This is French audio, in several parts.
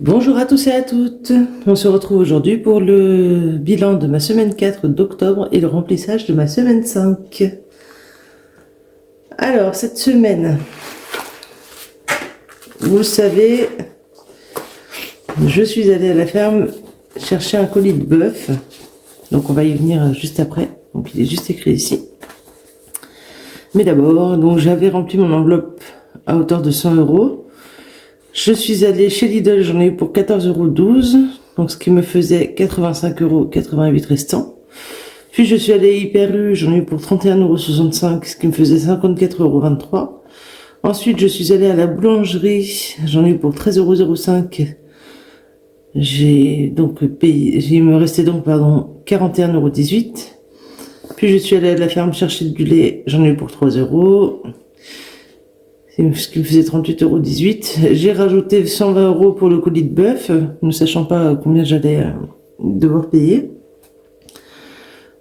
Bonjour à tous et à toutes. On se retrouve aujourd'hui pour le bilan de ma semaine 4 d'octobre et le remplissage de ma semaine 5. Alors, cette semaine, vous le savez, je suis allée à la ferme chercher un colis de bœuf. Donc, on va y venir juste après. Donc, il est juste écrit ici. Mais d'abord, donc j'avais rempli mon enveloppe à hauteur de 100 €. Je suis allée chez Lidl, j'en ai eu pour 14,12 €, donc ce qui me faisait 85,88 € restants. Puis je suis allée à Hyper U, j'en ai eu pour 31,65 €, ce qui me faisait 54,23 €. Ensuite, je suis allée à la boulangerie, j'en ai eu pour 13,05 €. J'ai donc payé, il me restait donc 41,18 €. Puis je suis allée à la ferme chercher du lait, j'en ai eu pour 3 €. Ce qui me faisait 38,18 €. J'ai rajouté 120 € pour le colis de bœuf, ne sachant pas combien j'allais devoir payer.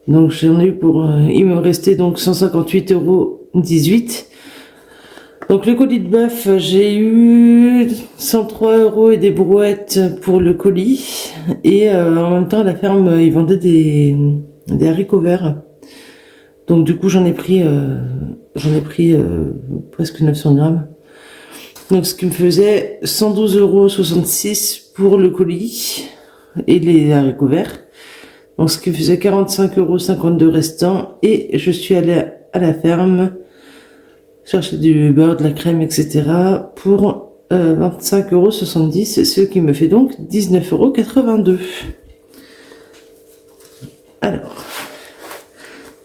Donc j'en ai eu pour... il me restait donc 158,18 €. Donc le colis de bœuf, j'ai eu 103 € et des brouettes pour le colis. Et en même temps, à la ferme, ils vendaient des haricots verts. Donc du coup, j'en ai pris presque 900 grammes. Donc ce qui me faisait 112,66 € pour le colis et les haricots verts. Donc ce qui me faisait 45,52 € restants. Et je suis allée à la ferme chercher du beurre, de la crème, etc. pour 25,70 €, ce qui me fait donc 19,82 €. Alors,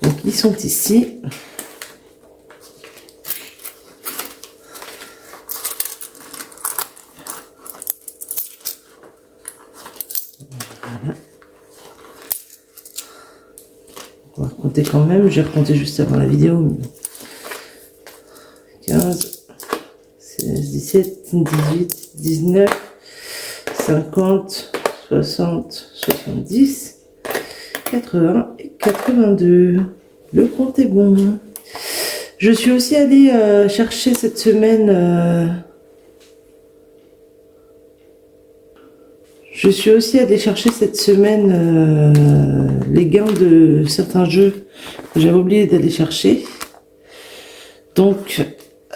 donc ils sont ici. Voilà. On va compter quand même, j'ai recompté juste avant la vidéo. 15, 16, 17, 18, 19, 50, 60, 70, 80 et 82. Le compte est bon. Je suis aussi allée chercher cette semaine... les gains de certains jeux que j'avais oublié d'aller chercher. Donc,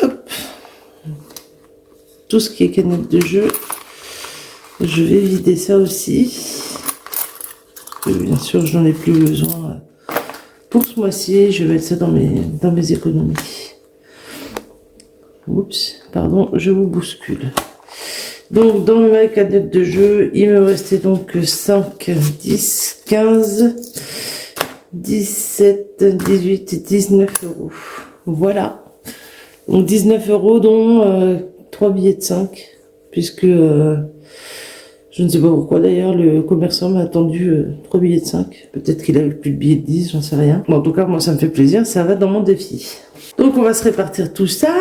hop, tout ce qui est canette de jeu, je vais vider ça aussi. Bien sûr, je n'en ai plus besoin pour ce mois-ci. Je vais mettre ça dans mes économies. Oups, pardon, je vous bouscule. Donc, dans ma canette de jeu, il me restait donc 5, 10, 15, 17, 18, 19 €. Voilà. Donc 19 € dont 3 billets de 5. Puisque, je ne sais pas pourquoi d'ailleurs, le commerçant m'a attendu 3 billets de 5. Peut-être qu'il avait plus de billets de 10, j'en sais rien. Bon, en tout cas, moi ça me fait plaisir, ça va dans mon défi. Donc on va se répartir tout ça.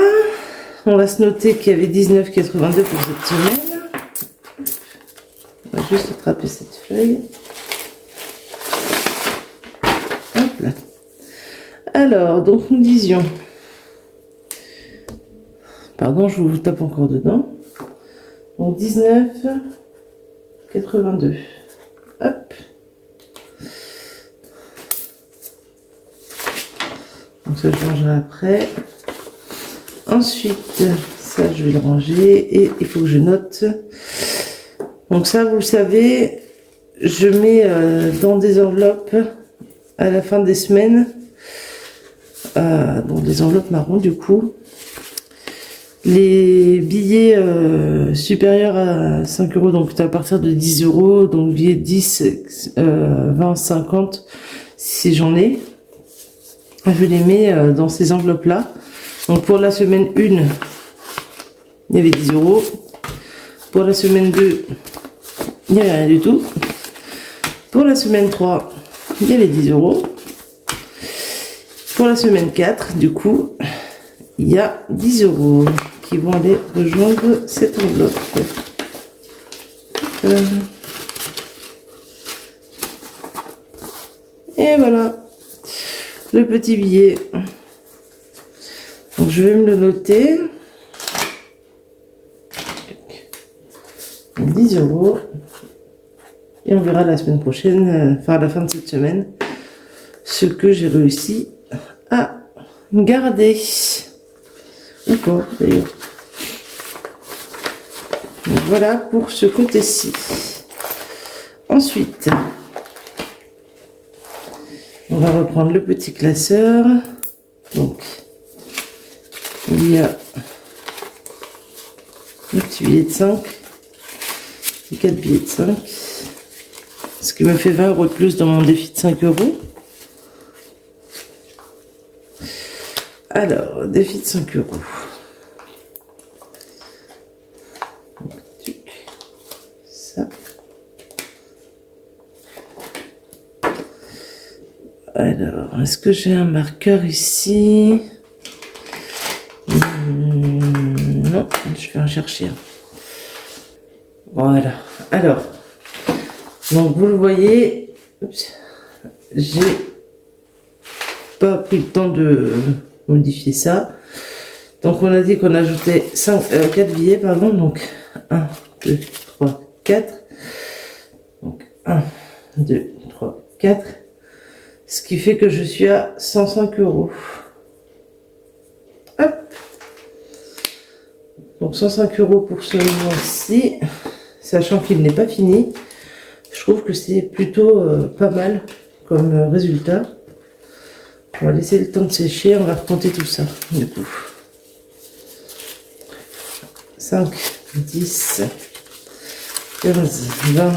On va se noter qu'il y avait 19,82 € pour cette semaine. On va juste attraper cette feuille. Hop là. Alors, donc nous disions... Pardon, je vous tape encore dedans. Donc 19,82 €. Hop. Donc ça, je rangerai après. Ensuite, ça, je vais le ranger et il faut que je note. Donc ça, vous le savez, je mets dans des enveloppes à la fin des semaines, donc des enveloppes marron du coup, les billets supérieurs à 5 €, donc à partir de 10 €, donc billets 10, 20, 50, si j'en ai, je les mets dans ces enveloppes-là. Donc pour la semaine 1, il y avait 10 €. Pour la semaine 2, il n'y avait rien du tout. Pour la semaine 3, il y avait 10 €. Pour la semaine 4, du coup, il y a 10 € qui vont aller rejoindre cette enveloppe. Et voilà, le petit billet. Donc je vais me le noter. 10 €. Et on verra la semaine prochaine, enfin à la fin de cette semaine, ce que j'ai réussi à garder. Ou pas d'ailleurs. Voilà pour ce côté-ci. Ensuite, on va reprendre le petit classeur. Donc, il y a le petit billet de 5, les 4 billets de 5, ce qui me fait 20 € de plus dans mon défi de 5 €. Alors, défi de 5 €. Ça. Alors, est-ce que j'ai un marqueur ici? Non, je vais en chercher un. Voilà. Alors, donc vous le voyez, j'ai pas pris le temps de modifier ça. Donc on a dit qu'on ajoutait 4 billets, pardon. Donc 1, 2, 3, 4. Donc 1, 2, 3, 4. Ce qui fait que je suis à 105 €. Hop. Donc 105 € pour ce mois-ci, sachant qu'il n'est pas fini. Je trouve que c'est plutôt pas mal comme résultat. On va laisser le temps de sécher, on va recompter tout ça du coup. 5, 10, 15, 20,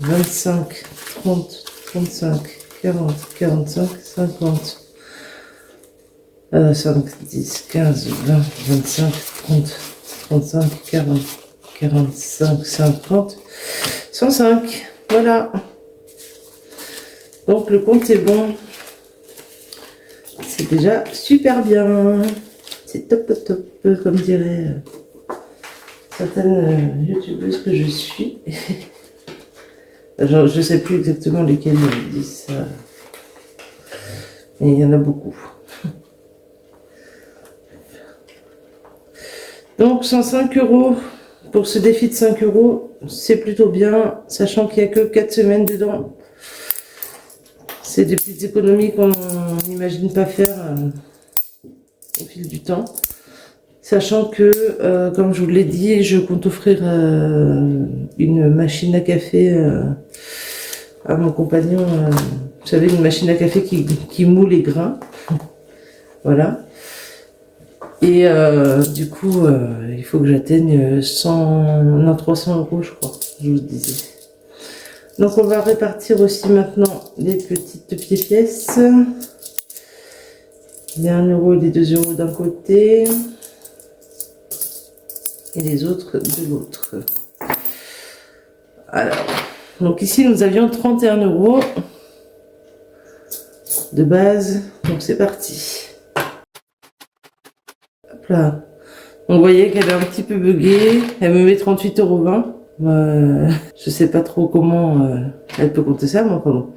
25, 30, 35, 40, 45, 50. 5, 10, 15, 20, 25, 30, 35, 40, 45, 50, 105. Voilà. Donc le compte est bon. C'est déjà super bien. C'est top, top, top, comme dirait certaines youtubeuses que je suis. Je sais plus exactement lesquelles disent ça. Mais il y en a beaucoup. Donc 105 € pour ce défi de 5 €, c'est plutôt bien, sachant qu'il n'y a que 4 semaines dedans. C'est des petites économies qu'on n'imagine pas faire au fil du temps. Sachant que, comme je vous l'ai dit, je compte offrir une machine à café à mon compagnon. Vous savez, une machine à café qui moule les grains. Voilà. Et du coup, il faut que j'atteigne 300 € je crois, je vous disais. Donc on va répartir aussi maintenant les petites pièces. Les 1 € et les 2 € d'un côté. Et les autres de l'autre. Alors, donc ici nous avions 31 € de base. Donc c'est parti. Hop là. Donc vous voyez qu'elle est un petit peu buggée. Elle me met 38,20 €. Je sais pas trop comment elle peut compter ça, mais enfin bon.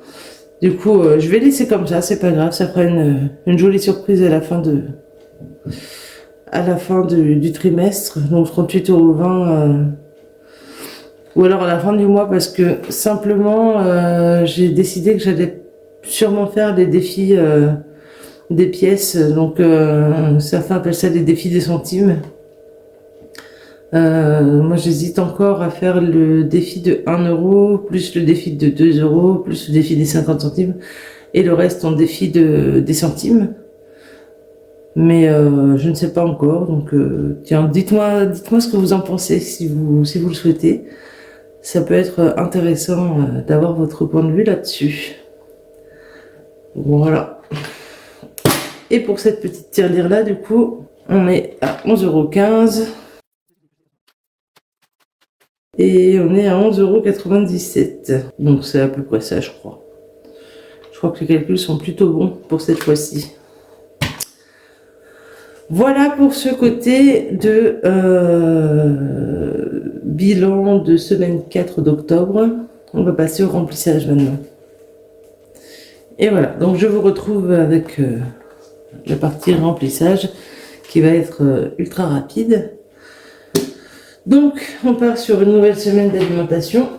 Du coup, je vais laisser comme ça, c'est pas grave, ça fera une jolie surprise à la fin du trimestre. Donc 38,20 €. Ou alors à la fin du mois, parce que simplement j'ai décidé que j'allais sûrement faire des défis des pièces. Donc certains appellent ça des défis des centimes. Moi j'hésite encore à faire le défi de 1 €, plus le défi de 2 €, plus le défi des 50 centimes, et le reste en défi des centimes. Mais je ne sais pas encore, donc tiens, dites-moi ce que vous en pensez, si vous le souhaitez. Ça peut être intéressant d'avoir votre point de vue là-dessus. Voilà. Et pour cette petite tirelire là, du coup, on est à 11,15 €. Et on est à 11,97 €. Donc c'est à peu près ça, je crois. Je crois que les calculs sont plutôt bons pour cette fois-ci. Voilà pour ce côté de bilan de semaine 4 d'octobre. On va passer au remplissage maintenant. Et voilà, donc je vous retrouve avec la partie remplissage qui va être ultra rapide. Donc, on part sur une nouvelle semaine d'alimentation.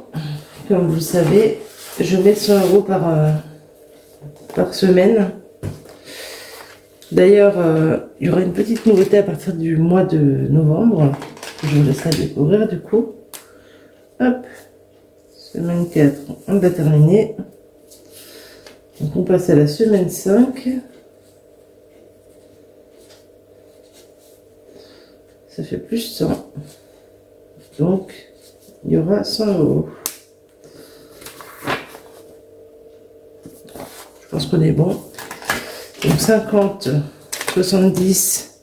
Comme vous le savez, je mets 100 € par semaine. D'ailleurs, il y aura une petite nouveauté à partir du mois de novembre. Je vous laisserai découvrir du coup. Hop, semaine 4, on a terminé. Donc on passe à la semaine 5. Ça fait plus 100. Donc, il y aura 100 €. Je pense qu'on est bon. Donc 50, 70,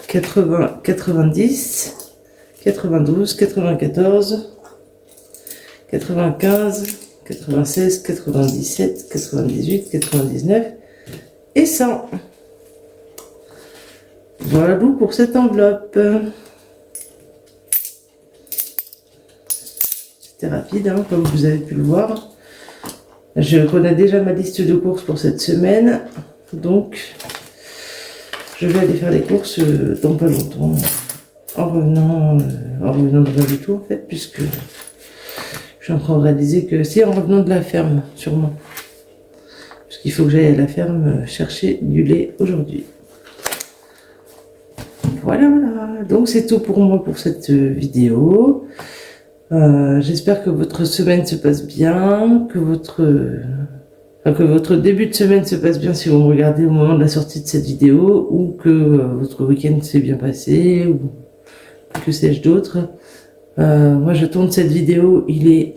80, 90, 92, 94, 95, 96, 97, 98, 99 et 100. Voilà tout pour cette enveloppe. C'était rapide, hein, comme vous avez pu le voir. Je connais déjà ma liste de courses pour cette semaine, donc je vais aller faire les courses dans pas longtemps, en revenant de rien du tout en fait, puisque je suis en train de réaliser que c'est en revenant de la ferme, sûrement, parce qu'il faut que j'aille à la ferme chercher du lait aujourd'hui. Voilà, donc c'est tout pour moi pour cette vidéo. J'espère que votre semaine se passe bien, que votre début de semaine se passe bien si vous me regardez au moment de la sortie de cette vidéo, ou que votre week-end s'est bien passé, ou que sais-je d'autre. Moi je tourne cette vidéo, il est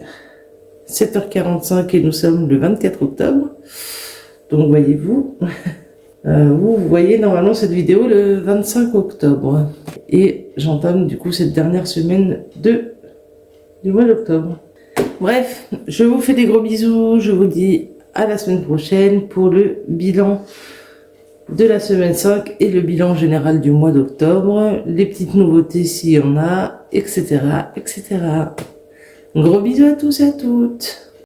7h45 et nous sommes le 24 octobre. Donc voyez-vous, vous voyez normalement cette vidéo le 25 octobre. Et j'entame du coup cette dernière semaine du mois d'octobre. Bref, je vous fais des gros bisous, je vous dis à la semaine prochaine pour le bilan de la semaine 5 et le bilan général du mois d'octobre, les petites nouveautés s'il y en a, etc., etc. Gros bisous à tous et à toutes.